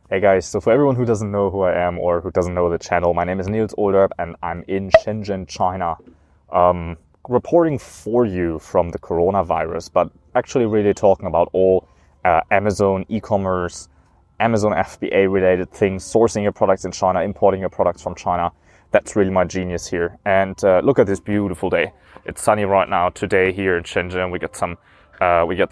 Hey guys, so for everyone who doesn't know who I am or who doesn't know the channel, my name is Niels Olderb and I'm in Shenzhen, China, reporting for you from the coronavirus, but actually really talking about all Amazon e-commerce, Amazon FBA related things, sourcing your products in China, importing your products from China. That's really my genius here. And look at this beautiful day. It's sunny right now today here in Shenzhen. We got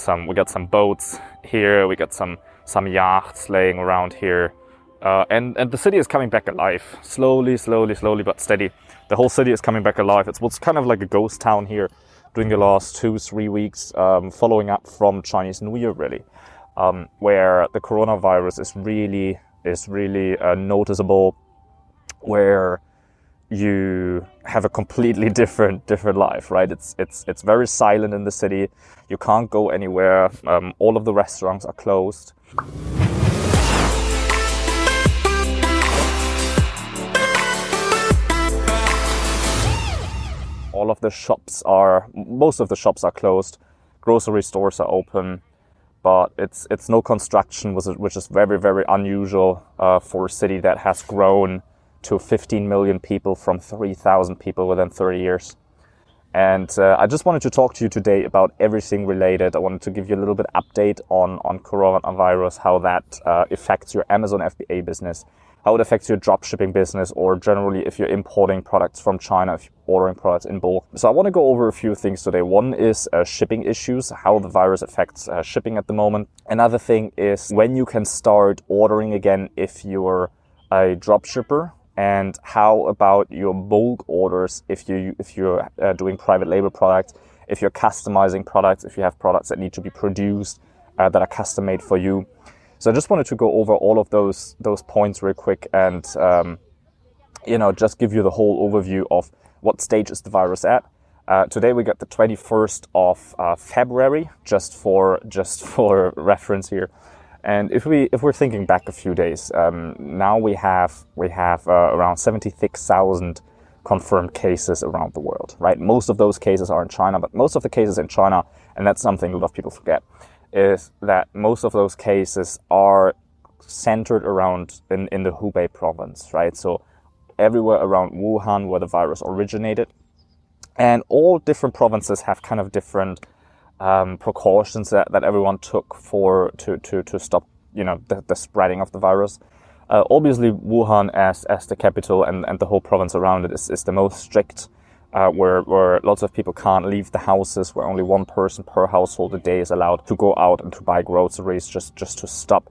some boats here. We got some yachts laying around here, and the city is coming back alive, slowly but steady. The whole city is coming back alive. It's what's kind of like a ghost town here during the last 2-3 weeks, following up from Chinese New Year, really, where the coronavirus is really noticeable, where you have a completely different life, right? It's very silent in the city. You can't go anywhere. All of the restaurants are closed. Most of the shops are closed. Grocery stores are open, but it's no construction, which is very unusual for a city that has grown to 15 million people from 3,000 people within 30 years. And I just wanted to talk to you today about everything related. I wanted to give you a little bit update on coronavirus, how that affects your Amazon FBA business, how it affects your dropshipping business, or generally if you're importing products from China, if you're ordering products in bulk. So I want to go over a few things today. One is shipping issues, how the virus affects shipping at the moment. Another thing is when you can start ordering again if you're a dropshipper, and how about your bulk orders if you're doing private label products, if you're customizing products, if you have products that need to be produced that are custom made for you. So I just wanted to go over all of those points real quick and just give you the whole overview of what stage is the virus at. Today we got the 21st of February, just for reference here. And if we're thinking back a few days, now we have around 76,000 confirmed cases around the world, right? Most of those cases are in China, but most of the cases in China, and that's something a lot of people forget, is that most of those cases are centered around in the Hubei province, right? So everywhere around Wuhan where the virus originated, and all different provinces have kind of different precautions that everyone took to stop the spreading of the virus. Obviously Wuhan as the capital and the whole province around it is the most strict, where lots of people can't leave the houses, where only one person per household a day is allowed to go out and to buy groceries, just to stop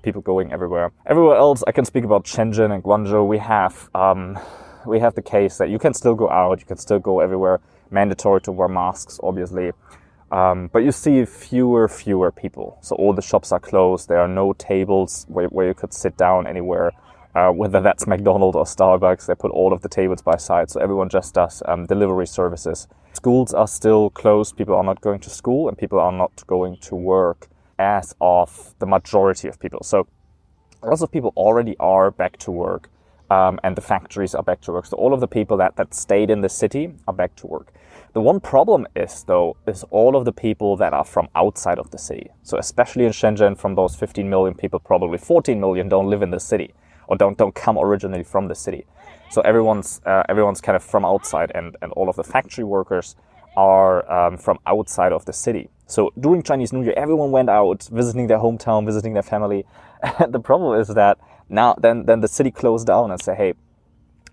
people going everywhere. Everywhere else, I can speak about Shenzhen and Guangzhou. We have the case that you can still go out, you can still go everywhere, mandatory to wear masks, obviously. But you see fewer people. So all the shops are closed. There are no tables where you could sit down anywhere, whether that's McDonald's or Starbucks. They put all of the tables by side. So everyone just does delivery services. Schools are still closed. People are not going to school and people are not going to work as of the majority of people. So lots of people already are back to work, and the factories are back to work. So all of the people that stayed in the city are back to work. The one problem is all of the people that are from outside of the city. So especially in Shenzhen, from those 15 million people, probably 14 million don't live in the city or don't come originally from the city. So everyone's kind of from outside, and all of the factory workers are from outside of the city. So during Chinese New Year, everyone went out visiting their hometown, visiting their family. And the problem is that now then the city closed down and say, hey,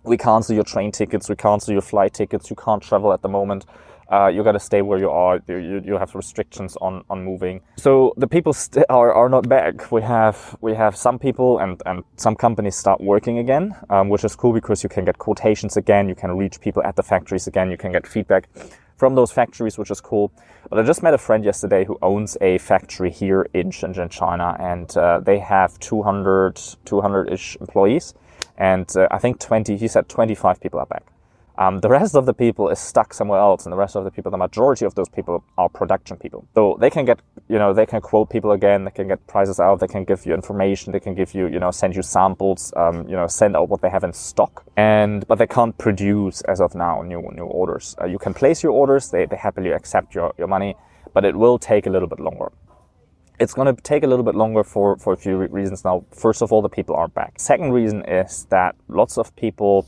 we cancel your train tickets, we cancel your flight tickets, you can't travel at the moment, you got to stay where you are, you have restrictions on moving. So the people are not back. We have some people and some companies start working again, which is cool because you can get quotations again, you can reach people at the factories again, you can get feedback from those factories, which is cool. But I just met a friend yesterday who owns a factory here in Shenzhen, China, and they have 200-ish employees. And I think 25 people are back. The rest of the people is stuck somewhere else, and the rest of the people, the majority of those people are production people. So they can get, they can quote people again, they can get prices out, they can give you information, they can give you, send you samples, send out what they have in stock. But they can't produce as of now new orders. You can place your orders, they happily accept your money, but it will take a little bit longer. It's going to take a little bit longer for a few reasons now. First of all, the people aren't back. Second reason is that lots of people,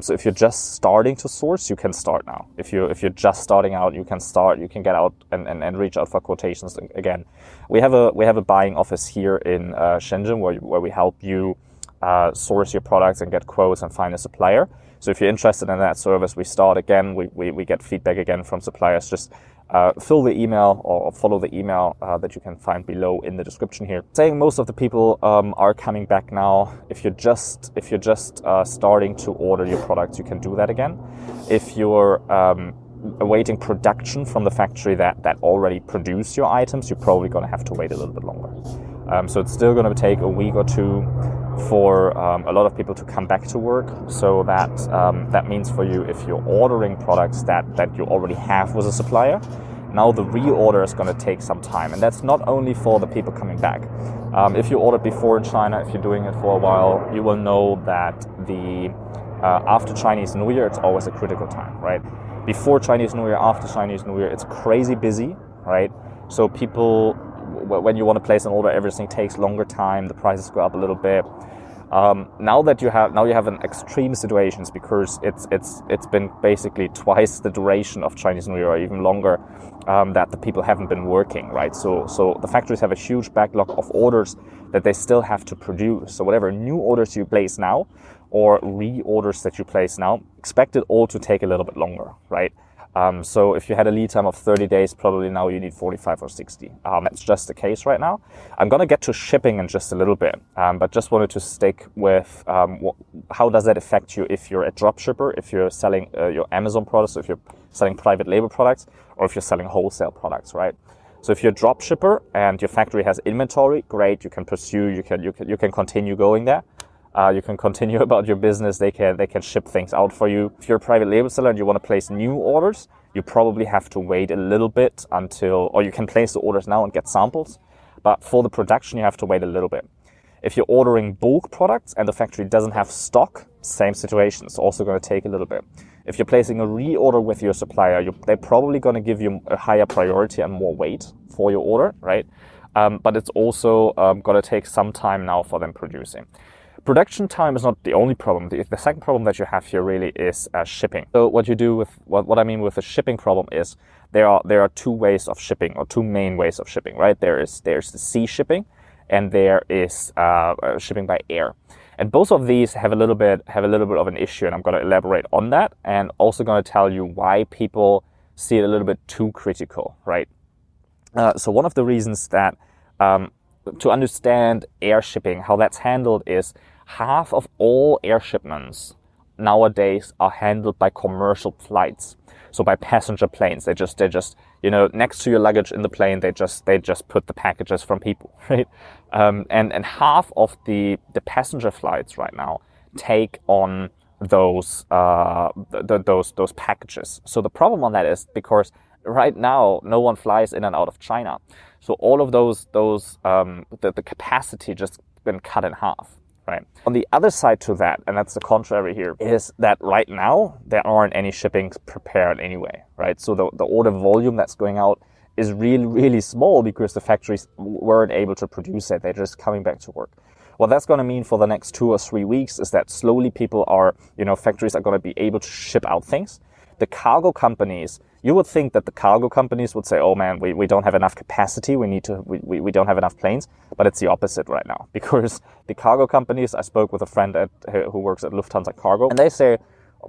so if you're just starting to source, you can start now. If you're just starting out, you can start, you can get out and reach out for quotations again. We have a buying office here in Shenzhen where we help you source your products and get quotes and find a supplier. So if you're interested in that service, we start again, we get feedback again from suppliers. Just fill the email or follow the email that you can find below in the description here. Saying most of the people are coming back now. If you're just starting to order your products, you can do that again. If you're awaiting production from the factory that already produced your items, you're probably going to have to wait a little bit longer. So it's still going to take a week or two for a lot of people to come back to work. So that means for you, if you're ordering products that you already have with a supplier, now the reorder is going to take some time. And that's not only for the people coming back. If you ordered before in China, if you're doing it for a while, you will know that the after Chinese New Year, it's always a critical time, right? Before Chinese New Year, after Chinese New Year, it's crazy busy, right? So people, when you want to place an order, everything takes longer time. The prices go up a little bit. Now you have an extreme situations because it's been basically twice the duration of Chinese New Year or even longer that the people haven't been working, right? So the factories have a huge backlog of orders that they still have to produce. So whatever new orders you place now or reorders that you place now, expect it all to take a little bit longer, right? So if you had a lead time of 30 days, probably now you need 45 or 60. That's just the case right now. I'm going to get to shipping in just a little bit, but just wanted to stick with how does that affect you if you're a dropshipper, if you're selling your Amazon products, if you're selling private label products, or if you're selling wholesale products, right? So if you're a dropshipper and your factory has inventory, great, you can pursue, you can continue going there. You can continue about your business. They can ship things out for you. If you're a private label seller and you want to place new orders, you probably have to wait a little bit or you can place the orders now and get samples. But for the production, you have to wait a little bit. If you're ordering bulk products and the factory doesn't have stock, same situation. It's also going to take a little bit. If you're placing a reorder with your supplier, they're probably going to give you a higher priority and more weight for your order, right? But it's also going to take some time now for them producing. Production time is not the only problem. The second problem that you have here really is shipping. So what you do with what I mean with the shipping problem is there are two ways of shipping, or two main ways of shipping, right? There's the sea shipping, and there is shipping by air. And both of these have a little bit of an issue, and I'm going to elaborate on that, and also going to tell you why people see it a little bit too critical, right? So one of the reasons that to understand air shipping, how that's handled is half of all air shipments nowadays are handled by commercial flights. So by passenger planes, they just next to your luggage in the plane, they just put the packages from people, right? And half of the passenger flights right now take on those packages. So the problem on that is because right now no one flies in and out of China. So all of the capacity just been cut in half, right? On the other side to that, and that's the contrary here, is that right now there aren't any shippings prepared anyway, right? So the order volume that's going out is really, really small because the factories weren't able to produce it. They're just coming back to work. What that's going to mean for the next 2 or 3 weeks is that slowly factories are going to be able to ship out things. The cargo companies, you would think that the cargo companies would say, oh man, we don't have enough capacity, we don't have enough planes, but it's the opposite right now. Because the cargo companies, I spoke with a friend who works at Lufthansa Cargo, and they say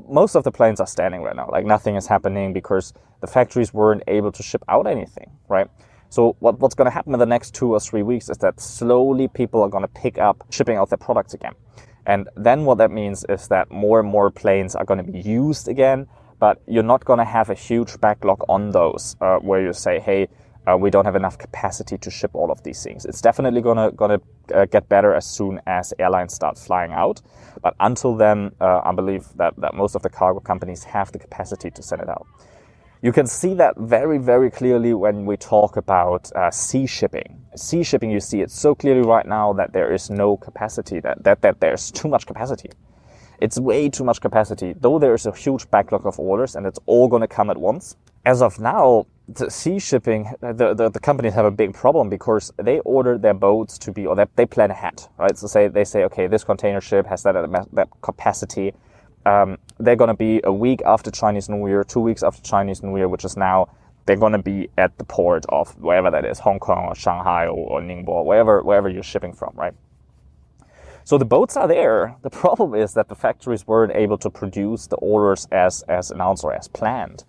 most of the planes are standing right now, like nothing is happening because the factories weren't able to ship out anything, right? So what's going to happen in the next 2 or 3 weeks is that slowly people are going to pick up shipping out their products again. And then what that means is that more and more planes are going to be used again, but you're not going to have a huge backlog on those where you say, hey, we don't have enough capacity to ship all of these things. It's definitely going to get better as soon as airlines start flying out. But until then, I believe that most of the cargo companies have the capacity to send it out. You can see that very, very clearly when we talk about sea shipping. Sea shipping, you see it so clearly right now that there is no capacity, that there's too much capacity. It's way too much capacity, though there is a huge backlog of orders and it's all going to come at once. as of now, the sea shipping, the companies have a big problem because they order their boats to be, or they plan ahead, right? So they say, okay, this container ship has that capacity. They're going to be a week after Chinese New Year, 2 weeks after Chinese New Year, which is now, they're going to be at the port of wherever that is, Hong Kong or Shanghai or Ningbo, wherever you're shipping from, right? So the boats are there. The problem is that the factories weren't able to produce the orders as announced or as planned.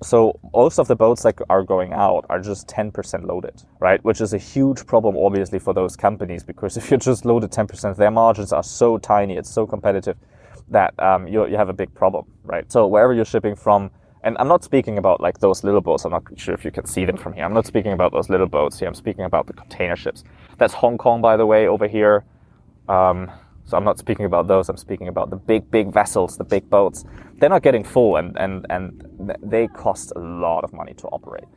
So most of the boats that are going out are just 10% loaded, right? Which is a huge problem, obviously, for those companies, because if you're just loaded 10%, their margins are so tiny, it's so competitive that you have a big problem, right? So wherever you're shipping from, and I'm not speaking about like those little boats. I'm not sure if you can see them from here. I'm not speaking about those little boats here. I'm speaking about the container ships. That's Hong Kong, by the way, over here. So I'm not speaking about those. I'm speaking about the big vessels, the big boats. They're not getting full, and they cost a lot of money to operate.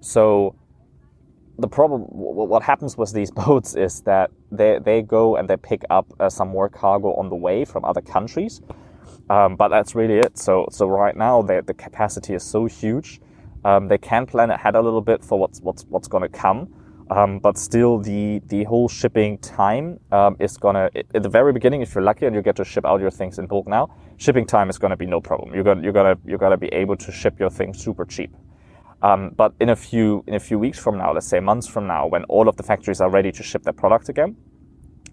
So the problem, what happens with these boats is that they go and they pick up some more cargo on the way from other countries. But that's really it. So right now the capacity is so huge. They can plan ahead a little bit for what's going to come. But still, the whole shipping time is gonna, at the very beginning, if you're lucky and you get to ship out your things in bulk now, shipping time is gonna be no problem. You're gonna be able to ship your things super cheap. But in a few weeks from now, let's say months from now, when all of the factories are ready to ship their product again,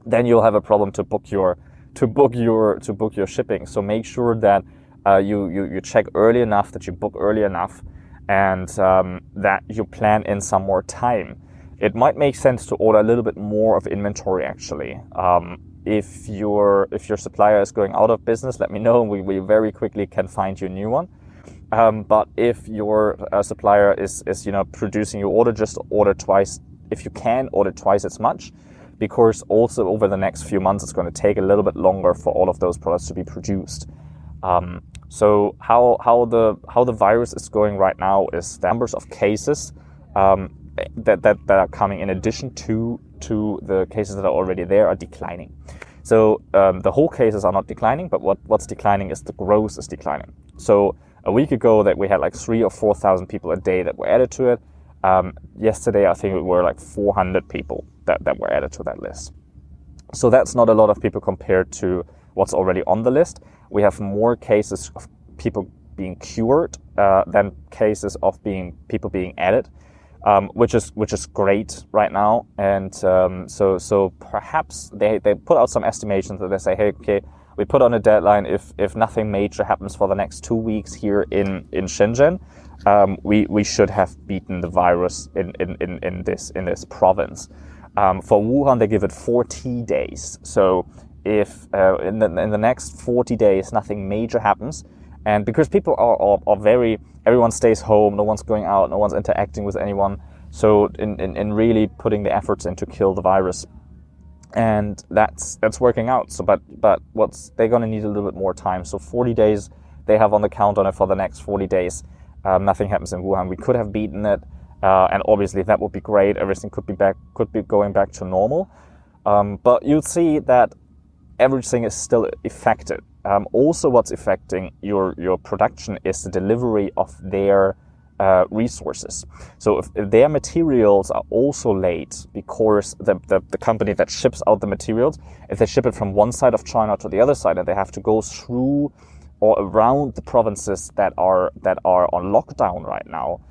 then you'll have a problem to book your shipping. So make sure that you check early enough, that you book early enough, and that you plan in some more time. It might make sense to order a little bit more of inventory, actually. If your supplier is going out of business, let me know. We very quickly can find you a new one. But if your supplier is producing your order, just order twice. If you can, order twice as much, because also over the next few months, it's going to take a little bit longer for all of those products to be produced. So how the virus is going right now is the numbers of cases that are coming in addition to the cases that are already there are declining. So the whole cases are not declining, but what's declining is the growth is declining. So a week ago that we had like 3,000 or 4,000 people a day that were added to it. Yesterday I think it were like 400 people that were added to that list. So that's not a lot of people compared to what's already on the list. We have more cases of people being cured than cases of people being added. Which is great right now, and so perhaps they put out some estimations that they say, hey, okay, we put on a deadline if nothing major happens for the next 2 weeks here in Shenzhen, we should have beaten the virus in this province. For Wuhan, they give it 40 days. So if in the next 40 days nothing major happens, and because people are very, everyone stays home, no one's going out, no one's interacting with anyone. So in really putting the efforts in to kill the virus, and that's working out. So but they're gonna need a little bit more time. So 40 days they have on the count on it for the next 40 days. Nothing happens in Wuhan. We could have beaten it, and obviously that would be great. Everything could be going back to normal. But you'll see that everything is still affected. Also, what's affecting your production is the delivery of their resources. So if their materials are also late because the company that ships out the materials, if they ship it from one side of China to the other side and they have to go through or around the provinces that are on lockdown right now,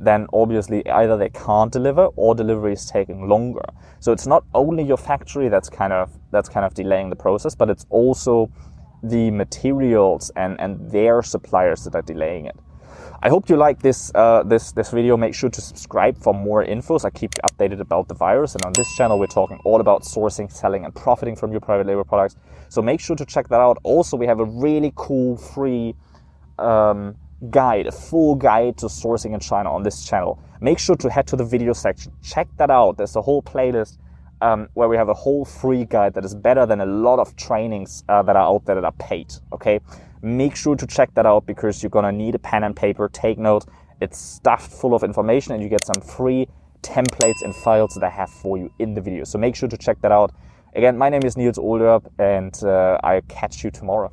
then obviously either they can't deliver or delivery is taking longer. So it's not only your factory that's kind of delaying the process, but it's also the materials and their suppliers that are delaying it. I hope you like this video. Make sure to subscribe for more infos. I keep you updated about the virus, and on this channel we're talking all about sourcing, selling, and profiting from your private label products. So make sure to check that out. Also, we have a really cool free guide, a full guide to sourcing in China on this channel. Make sure to head to the video section. Check that out. There's a whole playlist where we have a whole free guide that is better than a lot of trainings that are out there that are paid. Okay. Make sure to check that out because you're going to need a pen and paper. Take note. It's stuffed full of information and you get some free templates and files that I have for you in the video. So make sure to check that out. Again, my name is Niels Olderup and I'll catch you tomorrow.